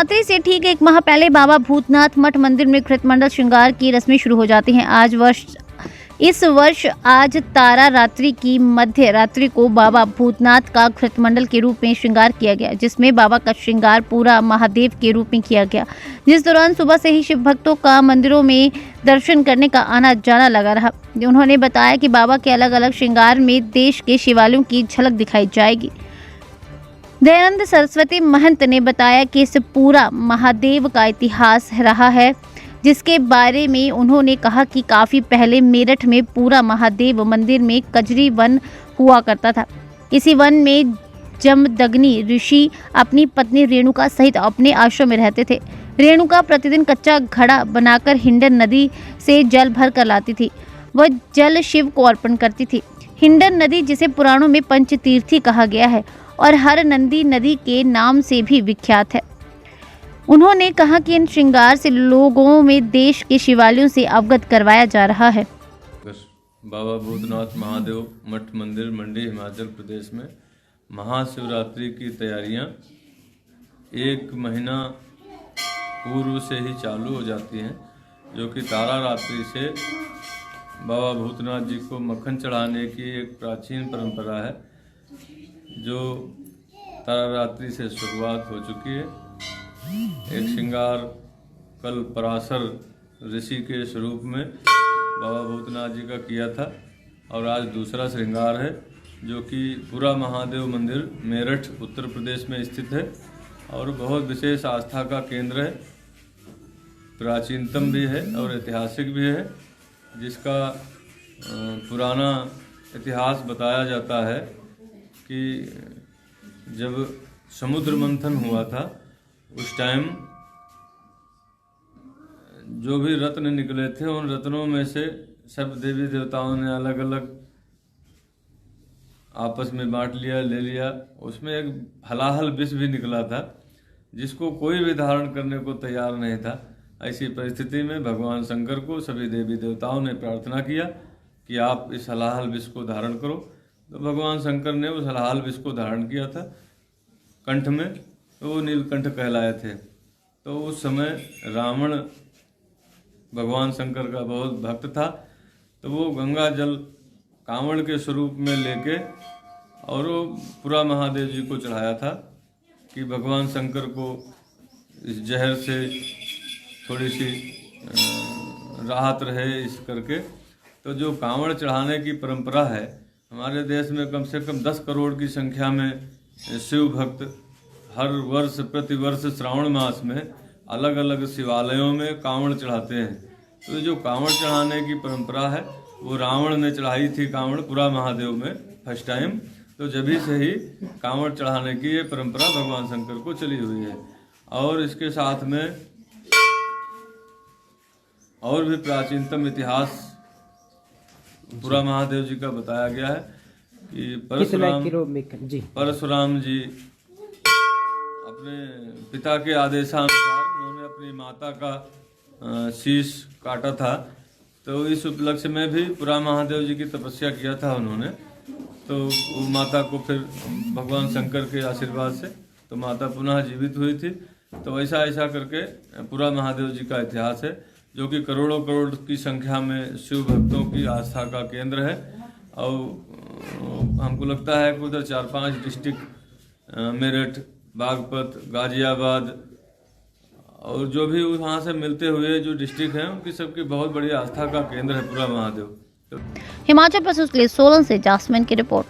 नवरात्रि से ठीक एक माह पहले बाबा भूतनाथ मठ मंदिर में कृतमंडल श्रृंगार की रस्में शुरू हो जाती हैं। इस वर्ष आज तारा रात्रि की मध्य रात्रि को बाबा भूतनाथ का कृतमंडल के रूप में श्रृंगार किया गया, जिसमें बाबा का श्रृंगार पूरा महादेव के रूप में किया गया, जिस दौरान सुबह से ही शिव भक्तों का मंदिरों में दर्शन करने का आना जाना लगा रहा। उन्होंने बताया कि बाबा के अलग अलग श्रृंगार में देश के शिवालयों की झलक दिखाई जाएगी। दयानंद सरस्वती महंत ने बताया कि इस पूरा महादेव का इतिहास रहा है, जिसके बारे में उन्होंने कहा कि काफ़ी पहले मेरठ में पूरा महादेव मंदिर में कजरी वन हुआ करता था। इसी वन में जमदग्नि ऋषि अपनी पत्नी रेणुका सहित अपने आश्रम में रहते थे। रेणुका प्रतिदिन कच्चा घड़ा बनाकर हिंडन नदी से जल भर कर लाती थी। वह जल शिव को अर्पण करती थी। हिंडन नदी, जिसे पुराणों में पंचतीर्थी कहा गया है और हर नंदी नदी के नाम से भी विख्यात है। उन्होंने कहा कि इन श्रृंगार से लोगों में देश के शिवालयों से अवगत करवाया जा रहा है। बाबा भूतनाथ महादेव मठ मंदिर मंडी हिमाचल प्रदेश में महाशिवरात्रि की तैयारियां एक महीना पूर्व से ही चालू हो जाती हैं, जो कि तारा रात्रि से बाबा भूतनाथ जी को मक्खन चढ़ाने की एक प्राचीन परंपरा है, जो तारा रात्रि से शुरुआत हो चुकी है। एक श्रृंगार कल पराशर ऋषि के स्वरूप में बाबा भूतनाथ जी का किया था और आज दूसरा श्रृंगार है, जो कि पूरा महादेव मंदिर मेरठ उत्तर प्रदेश में स्थित है और बहुत विशेष आस्था का केंद्र है, प्राचीनतम भी है और ऐतिहासिक भी है, जिसका पुराना इतिहास बताया जाता है कि जब समुद्र मंथन हुआ था उस टाइम जो भी रत्न निकले थे, उन रत्नों में से सब देवी देवताओं ने अलग अलग आपस में बांट लिया, ले लिया। उसमें एक हलाहल विष भी निकला था, जिसको कोई भी धारण करने को तैयार नहीं था। ऐसी परिस्थिति में भगवान शंकर को सभी देवी देवताओं ने प्रार्थना किया कि आप इस हलाहल विष को धारण करो। तो भगवान शंकर ने उस हलाहल विष को धारण किया था कंठ में, तो वो नीलकंठ कहलाए थे। तो उस समय रावण भगवान शंकर का बहुत भक्त था, तो वो गंगा जल कांवड़ के स्वरूप में लेके और वो पूरा महादेव जी को चढ़ाया था कि भगवान शंकर को इस जहर से थोड़ी सी राहत रहे इस करके। तो जो कांवड़ चढ़ाने की परंपरा है हमारे देश में, कम से कम 10 करोड़ की संख्या में शिव भक्त हर वर्ष प्रतिवर्ष श्रावण मास में अलग अलग शिवालयों में कांवड़ चढ़ाते हैं। तो जो कांवड़ चढ़ाने की परंपरा है वो रावण ने चढ़ाई थी कांवड़ पूरा महादेव में फर्स्ट टाइम। तो जभी से ही कांवड़ चढ़ाने की ये परंपरा भगवान शंकर को चली हुई है। और इसके साथ में और भी प्राचीनतम इतिहास पूरा महादेव जी का बताया गया है कि परशुराम जी अपने पिता के आदेशानुसार उन्होंने अपनी माता का शीश काटा था। तो इस उपलक्ष्य में भी पूरा महादेव जी की तपस्या किया था उन्होंने। तो वो माता को फिर भगवान शंकर के आशीर्वाद से तो माता पुनः जीवित हुई थी। तो ऐसा ऐसा करके पूरा महादेव जी का इतिहास है, जो कि करोड़ों करोड़ की संख्या में शिव भक्तों की आस्था का केंद्र है। और हमको लगता है कि उधर 4-5 डिस्ट्रिक्ट मेरठ, बागपत, गाजियाबाद और जो भी वहाँ से मिलते हुए जो डिस्ट्रिक्ट हैं उनकी सबकी बहुत बड़ी आस्था का केंद्र है पूरा महादेव। हिमाचल प्रदेश के लिए सोलन से जासमिन की रिपोर्ट।